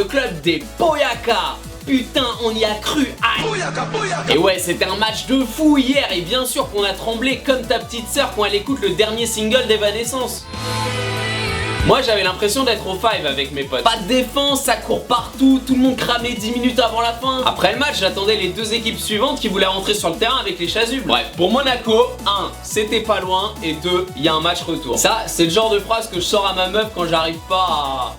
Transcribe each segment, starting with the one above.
le club des Boyaka. Putain, on y a cru, aïe. Et ouais, c'était un match de fou hier, et bien sûr qu'on a tremblé comme ta petite sœur quand elle écoute le dernier single d'Evanescence. Moi j'avais l'impression d'être au five avec mes potes. Pas de défense, ça court partout, tout le monde cramait 10 minutes avant la fin. Après le match, j'attendais les deux équipes suivantes qui voulaient rentrer sur le terrain avec les chasubles. Bref, pour Monaco, 1, c'était pas loin, et 2, il y a un match retour. Ça, c'est le genre de phrase que je sors à ma meuf quand j'arrive pas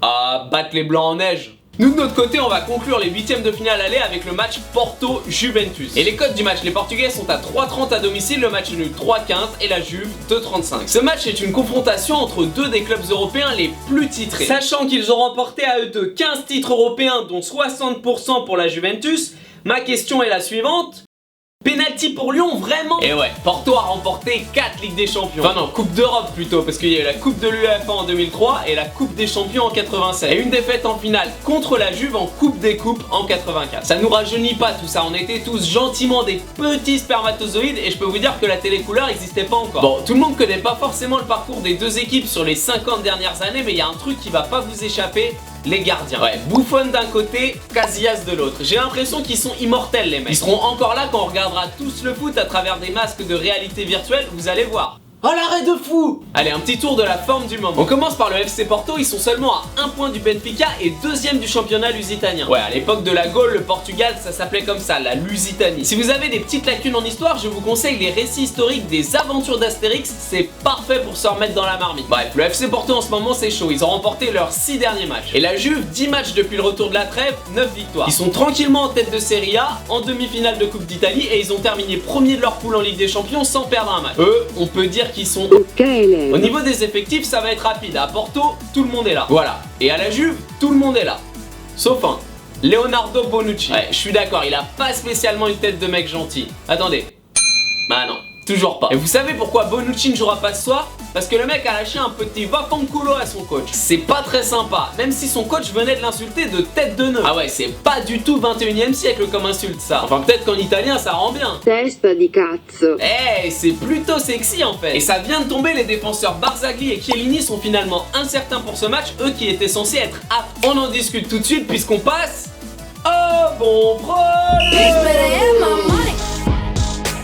à battre les blancs en neige. Nous de notre côté, on va conclure les huitièmes de finale aller avec le match Porto-Juventus. Et les codes du match, les Portugais sont à 3,30 à domicile, le match nul 3,15 et la Juve 2,35. Ce match est une confrontation entre deux des clubs européens les plus titrés. Sachant qu'ils ont remporté à eux deux 15 titres européens, dont 60% pour la Juventus, ma question est la suivante. Penalty pour Lyon, vraiment? Et ouais, Porto a remporté 4 Ligues des Champions. Enfin non, Coupe d'Europe plutôt, parce qu'il y a eu la Coupe de l'UEFA en 2003 et la Coupe des Champions en 87. Et une défaite en finale contre la Juve en Coupe des Coupes en 84. Ça nous rajeunit pas tout ça, on était tous gentiment des petits spermatozoïdes et je peux vous dire que la télécouleur n'existait pas encore. Bon, tout le monde connaît pas forcément le parcours des deux équipes sur les 50 dernières années, mais il y a un truc qui va pas vous échapper. Les gardiens. Ouais, Buffon d'un côté, Casillas de l'autre. J'ai l'impression qu'ils sont immortels les mecs. Ils seront encore là quand on regardera tous le foot à travers des masques de réalité virtuelle, vous allez voir. Oh l'arrêt de fou! Allez, un petit tour de la forme du moment. On commence par le FC Porto, ils sont seulement à 1 point du Benfica et 2ème du championnat lusitanien. Ouais, à l'époque de la Gaule, le Portugal, ça s'appelait comme ça, la Lusitanie. Si vous avez des petites lacunes en histoire, je vous conseille les récits historiques des aventures d'Astérix, c'est parfait pour se remettre dans la marmite. Bref, le FC Porto en ce moment c'est chaud, ils ont remporté leurs 6 derniers matchs. Et la Juve, 10 matchs depuis le retour de la trêve, 9 victoires. Ils sont tranquillement en tête de Serie A, en demi-finale de Coupe d'Italie et ils ont terminé premier de leur poule en Ligue des Champions sans perdre un match. Eux, on peut dire qu'ils sont au niveau des effectifs, ça va être rapide. À Porto, tout le monde est là. Voilà. Et à la Juve, tout le monde est là. Sauf un. Leonardo Bonucci. Ouais, je suis d'accord, il a pas spécialement une tête de mec gentil. Attendez. Bah non. Toujours pas. Et vous savez pourquoi Bonucci ne jouera pas ce soir? Parce que le mec a lâché un petit vafanculo à son coach. C'est pas très sympa, même si son coach venait de l'insulter de tête de nœud. Ah ouais, c'est pas du tout 21e siècle comme insulte ça. Enfin peut-être qu'en italien ça rend bien. Testa di cazzo. Eh, c'est plutôt sexy en fait. Et ça vient de tomber, les défenseurs Barzagli et Chiellini sont finalement incertains pour ce match, eux qui étaient censés être aptes. On en discute tout de suite puisqu'on passe au bon problème.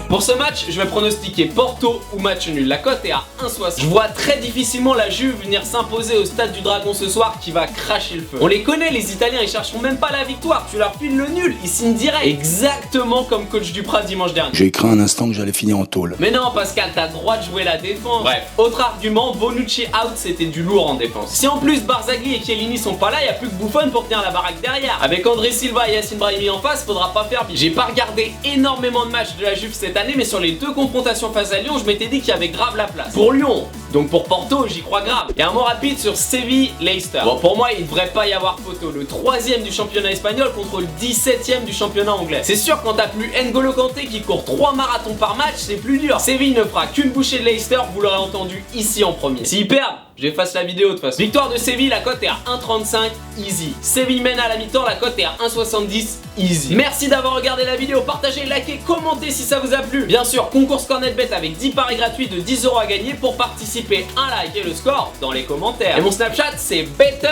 Pour ce match, je vais pronostiquer Porto ou match nul. La cote est à 1,60. Je vois très difficilement la Juve venir s'imposer au stade du Dragon ce soir qui va cracher le feu. On les connaît, les Italiens, ils chercheront même pas la victoire. Tu leur files le nul, ils signent direct. Exactement comme coach Duprat dimanche dernier. J'ai cru un instant que j'allais finir en tôle. Mais non, Pascal, t'as le droit de jouer la défense. Bref, autre argument, Bonucci out, c'était du lourd en défense. Si en plus Barzagli et Chiellini sont pas là, y a plus que Buffon pour tenir la baraque derrière. Avec André Silva et Yacine Brahimi en face, faudra pas faire bif. J'ai pas regardé énormément de matchs de la Juve cette année, mais sur les deux confrontations face à Lyon, je m'étais dit qu'il y avait grave la place. Pour Lyon, donc pour Porto, j'y crois grave. Et un mot rapide sur Séville-Leicester. Bon, pour moi, il devrait pas y avoir photo. Le 3ème du championnat espagnol contre le 17ème du championnat anglais. C'est sûr, quand t'as plus N'Golo Kanté qui court 3 marathons par match, c'est plus dur. Séville ne fera qu'une bouchée de Leicester, vous l'aurez entendu ici en premier. S'ils perdent, j'efface la vidéo de toute façon. Victoire de Séville, la cote est à 1,35, easy. Séville mène à la mi-temps, la cote est à 1,70, easy. Merci d'avoir regardé la vidéo, partagez, likez, commentez si ça vous a plu. Bien sûr, concours ScoreNetBet avec 10 paris gratuits de 10 € à gagner. Pour participer, un like et le score dans les commentaires. Et mon Snapchat, c'est Better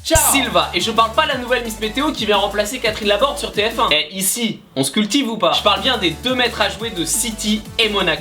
Ciao Silva. Et je parle pas de la nouvelle Miss Météo qui vient remplacer Catherine Laborde sur TF1. Et ici, on se cultive ou pas? Je parle bien des 2 mètres à jouer de City et Monaco.